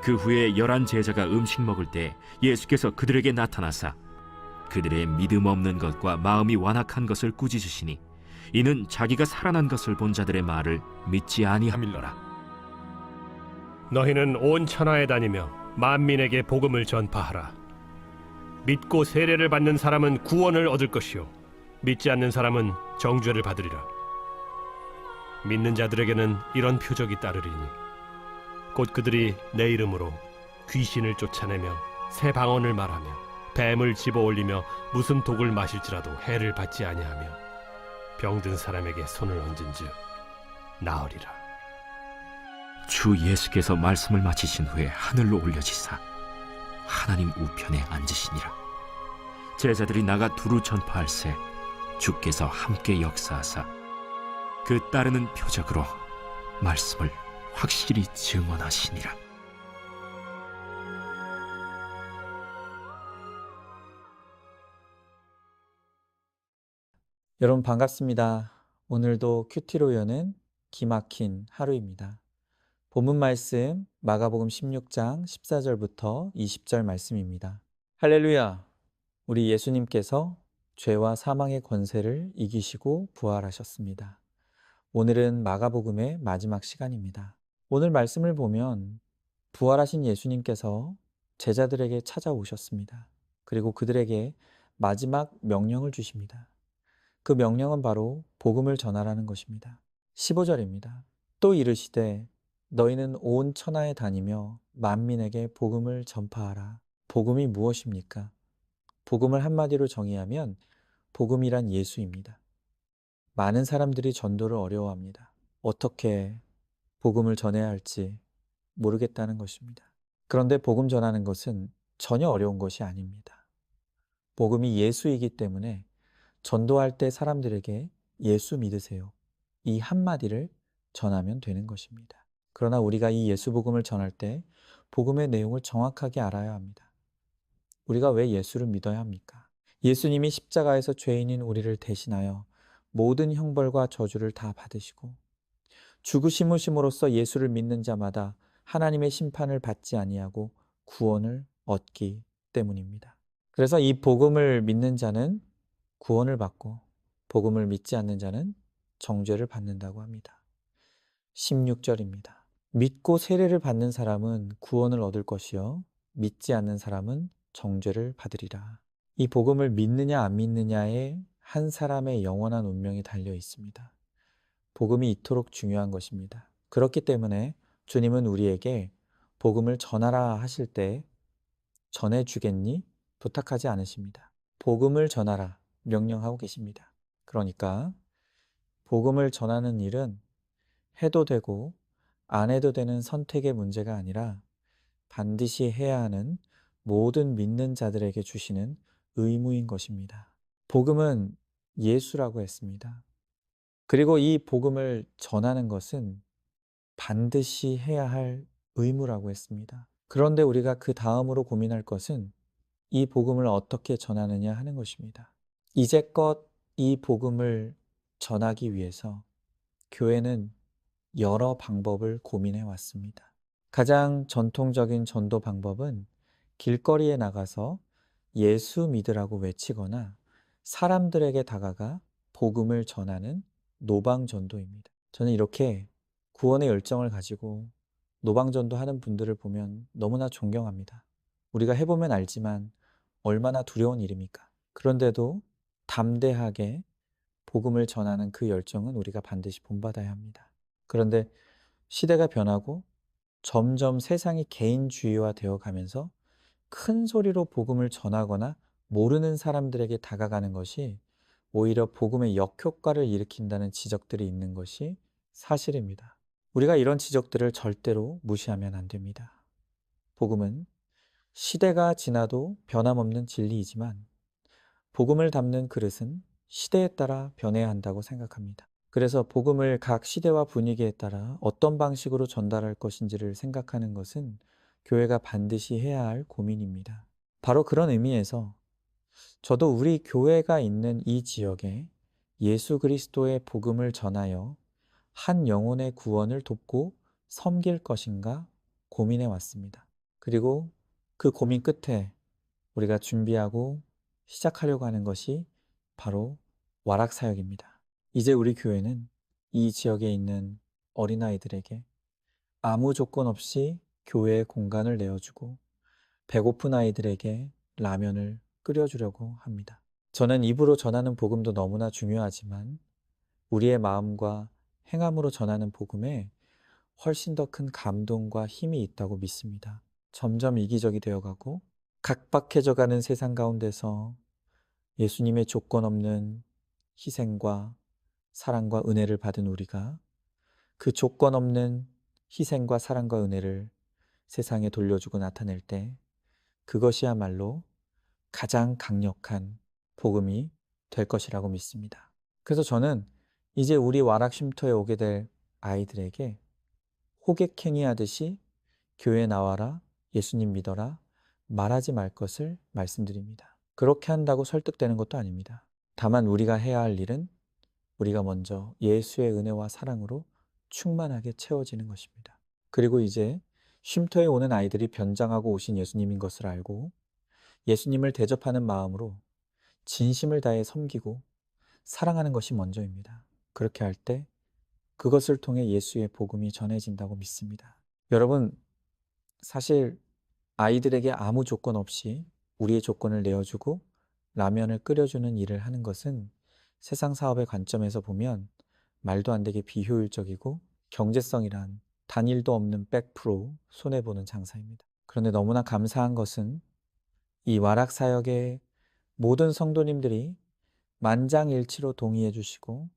그 후에 11 제자가 음식 먹을 때 예수께서 그들에게 나타나사 그들의 믿음 없는 것과 마음이 완악한 것을 꾸짖으시니 이는 자기가 살아난 것을 본 자들의 말을 믿지 아니함일러라. 너희는 온 천하에 다니며 만민에게 복음을 전파하라. 믿고 세례를 받는 사람은 구원을 얻을 것이요 믿지 않는 사람은 정죄를 받으리라. 믿는 자들에게는 이런 표적이 따르리니 곧 그들이 내 이름으로 귀신을 쫓아내며 새 방언을 말하며 뱀을 집어올리며 무슨 독을 마실지라도 해를 받지 아니하며 병든 사람에게 손을 얹은즉 나으리라. 주 예수께서 말씀을 마치신 후에 하늘로 올려지사 하나님 우편에 앉으시니라. 제자들이 나가 두루 전파할새 주께서 함께 역사하사 그 따르는 표적으로 말씀을 확실히 증언하시니라. 여러분 반갑습니다. 오늘도 큐티로 여는 기막힌 하루입니다. 본문 말씀 마가복음 16장 14절부터 20절 말씀입니다. 할렐루야! 우리 예수님께서 죄와 사망의 권세를 이기시고 부활하셨습니다. 오늘은 마가복음의 마지막 시간입니다. 오늘 말씀을 보면 부활하신 예수님께서 제자들에게 찾아오셨습니다. 그리고 그들에게 마지막 명령을 주십니다. 그 명령은 바로 복음을 전하라는 것입니다. 15절입니다. 또 이르시되 너희는 온 천하에 다니며 만민에게 복음을 전파하라. 복음이 무엇입니까? 복음을 한마디로 정의하면 복음이란 예수입니다. 많은 사람들이 전도를 어려워합니다. 어떻게 복음을 전해야 할지 모르겠다는 것입니다. 그런데 복음 전하는 것은 전혀 어려운 것이 아닙니다. 복음이 예수이기 때문에 전도할 때 사람들에게 예수 믿으세요. 이 한마디를 전하면 되는 것입니다. 그러나 우리가 이 예수 복음을 전할 때 복음의 내용을 정확하게 알아야 합니다. 우리가 왜 예수를 믿어야 합니까? 예수님이 십자가에서 죄인인 우리를 대신하여 모든 형벌과 저주를 다 받으시고 죽으심으로써 예수를 믿는 자마다 하나님의 심판을 받지 아니하고 구원을 얻기 때문입니다. 그래서 이 복음을 믿는 자는 구원을 받고 복음을 믿지 않는 자는 정죄를 받는다고 합니다. 16절입니다. 믿고 세례를 받는 사람은 구원을 얻을 것이요 믿지 않는 사람은 정죄를 받으리라. 이 복음을 믿느냐 안 믿느냐에 한 사람의 영원한 운명이 달려 있습니다. 복음이 이토록 중요한 것입니다. 그렇기 때문에 주님은 우리에게 복음을 전하라 하실 때 전해주겠니? 부탁하지 않으십니다. 복음을 전하라 명령하고 계십니다. 그러니까 복음을 전하는 일은 해도 되고 안 해도 되는 선택의 문제가 아니라 반드시 해야 하는 모든 믿는 자들에게 주시는 의무인 것입니다. 복음은 예수라고 했습니다. 그리고 이 복음을 전하는 것은 반드시 해야 할 의무라고 했습니다. 그런데 우리가 그 다음으로 고민할 것은 이 복음을 어떻게 전하느냐 하는 것입니다. 이제껏 이 복음을 전하기 위해서 교회는 여러 방법을 고민해 왔습니다. 가장 전통적인 전도 방법은 길거리에 나가서 예수 믿으라고 외치거나 사람들에게 다가가 복음을 전하는 노방전도입니다. 저는 이렇게 구원의 열정을 가지고 노방전도 하는 분들을 보면 너무나 존경합니다. 우리가 해보면 알지만 얼마나 두려운 일입니까? 그런데도 담대하게 복음을 전하는 그 열정은 우리가 반드시 본받아야 합니다. 그런데 시대가 변하고 점점 세상이 개인주의화 되어 가면서 큰 소리로 복음을 전하거나 모르는 사람들에게 다가가는 것이 오히려 복음의 역효과를 일으킨다는 지적들이 있는 것이 사실입니다. 우리가 이런 지적들을 절대로 무시하면 안 됩니다. 복음은 시대가 지나도 변함없는 진리이지만 복음을 담는 그릇은 시대에 따라 변해야 한다고 생각합니다. 그래서 복음을 각 시대와 분위기에 따라 어떤 방식으로 전달할 것인지를 생각하는 것은 교회가 반드시 해야 할 고민입니다. 바로 그런 의미에서 저도 우리 교회가 있는 이 지역에 예수 그리스도의 복음을 전하여 한 영혼의 구원을 돕고 섬길 것인가 고민해 왔습니다. 그리고 그 고민 끝에 우리가 준비하고 시작하려고 하는 것이 바로 와락사역입니다. 이제 우리 교회는 이 지역에 있는 어린아이들에게 아무 조건 없이 교회에 공간을 내어주고 배고픈 아이들에게 라면을 끓여주려고 합니다. 저는 입으로 전하는 복음도 너무나 중요하지만 우리의 마음과 행함으로 전하는 복음에 훨씬 더 큰 감동과 힘이 있다고 믿습니다. 점점 이기적이 되어가고 각박해져가는 세상 가운데서 예수님의 조건 없는 희생과 사랑과 은혜를 받은 우리가 그 조건 없는 희생과 사랑과 은혜를 세상에 돌려주고 나타낼 때 그것이야말로 가장 강력한 복음이 될 것이라고 믿습니다. 그래서 저는 이제 우리 와락 쉼터에 오게 될 아이들에게 호객행위 하듯이 교회 나와라, 예수님 믿어라, 말하지 말 것을 말씀드립니다. 그렇게 한다고 설득되는 것도 아닙니다. 다만 우리가 해야 할 일은 우리가 먼저 예수의 은혜와 사랑으로 충만하게 채워지는 것입니다. 그리고 이제 쉼터에 오는 아이들이 변장하고 오신 예수님인 것을 알고 예수님을 대접하는 마음으로 진심을 다해 섬기고 사랑하는 것이 먼저입니다. 그렇게 할 때 그것을 통해 예수의 복음이 전해진다고 믿습니다. 여러분, 사실 아이들에게 아무 조건 없이 우리의 조건을 내어주고 라면을 끓여주는 일을 하는 것은 세상 사업의 관점에서 보면 말도 안 되게 비효율적이고 경제성이란 단일도 없는 100% 손해보는 장사입니다. 그런데 너무나 감사한 것은 이 와락사역의 모든 성도님들이 만장일치로 동의해 주시고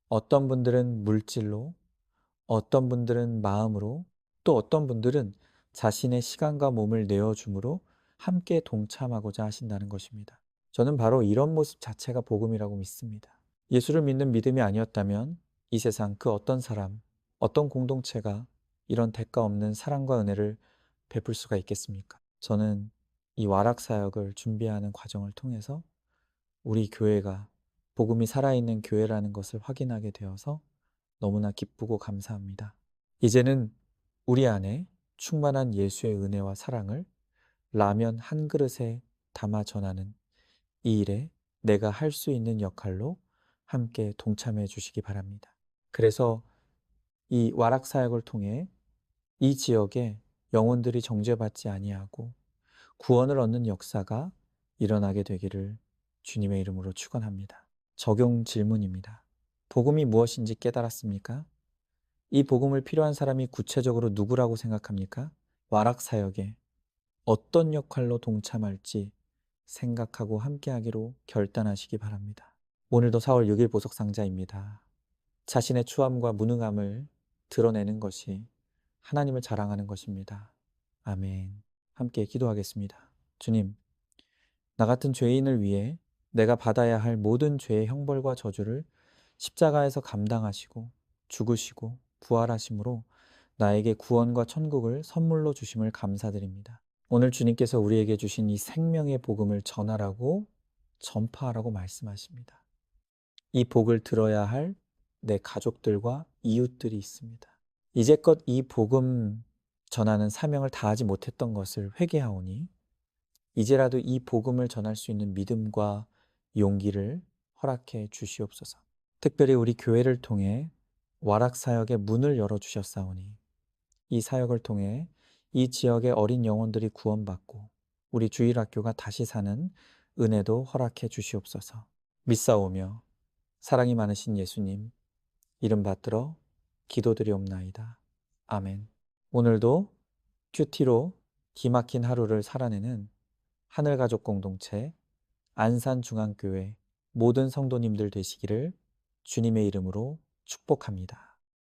어떤 분들은 물질로, 어떤 분들은 마음으로, 또 어떤 분들은 자신의 시간과 몸을 내어줌으로 함께 동참하고자 하신다는 것입니다. 저는 바로 이런 모습 자체가 복음이라고 믿습니다. 예수를 믿는 믿음이 아니었다면 이 세상 그 어떤 사람, 어떤 공동체가 이런 대가 없는 사랑과 은혜를 베풀 수가 있겠습니까? 저는 이 와락사역을 준비하는 과정을 통해서 우리 교회가 복음이 살아있는 교회라는 것을 확인하게 되어서 너무나 기쁘고 감사합니다. 이제는 우리 안에 충만한 예수의 은혜와 사랑을 라면 한 그릇에 담아 전하는 이 일에 내가 할 수 있는 역할로 함께 동참해 주시기 바랍니다. 그래서 이 와락사역을 통해 이 지역에 영혼들이 정죄받지 아니하고 구원을 얻는 역사가 일어나게 되기를 주님의 이름으로 축원합니다. 적용 질문입니다. 복음이 무엇인지 깨달았습니까? 이 복음을 필요한 사람이 구체적으로 누구라고 생각합니까? 와락사역에 어떤 역할로 동참할지 생각하고 함께하기로 결단하시기 바랍니다. 오늘도 4월 6일 보석상자입니다. 자신의 추함과 무능함을 드러내는 것이 하나님을 자랑하는 것입니다. 아멘. 함께 기도하겠습니다. 주님, 나 같은 죄인을 위해 내가 받아야 할 모든 죄의 형벌과 저주를 십자가에서 감당하시고 죽으시고 부활하심으로 나에게 구원과 천국을 선물로 주심을 감사드립니다. 오늘 주님께서 우리에게 주신 이 생명의 복음을 전하라고 전파하라고 말씀하십니다. 이 복을 들어야 할 내 가족들과 이웃들이 있습니다. 이제껏 이 복음 전하는 사명을 다하지 못했던 것을 회개하오니 이제라도 이 복음을 전할 수 있는 믿음과 용기를 허락해 주시옵소서. 특별히 우리 교회를 통해 와락사역의 문을 열어주셨사오니 이 사역을 통해 이 지역의 어린 영혼들이 구원받고 우리 주일학교가 다시 사는 은혜도 허락해 주시옵소서. 믿사오며 사랑이 많으신 예수님 이름 받들어 기도드리옵나이다. 아멘. 오늘도 큐티로 기막힌 하루를 살아내는 하늘가족 공동체 안산중앙교회 모든 성도님들 되시기를 주님의 이름으로 축복합니다.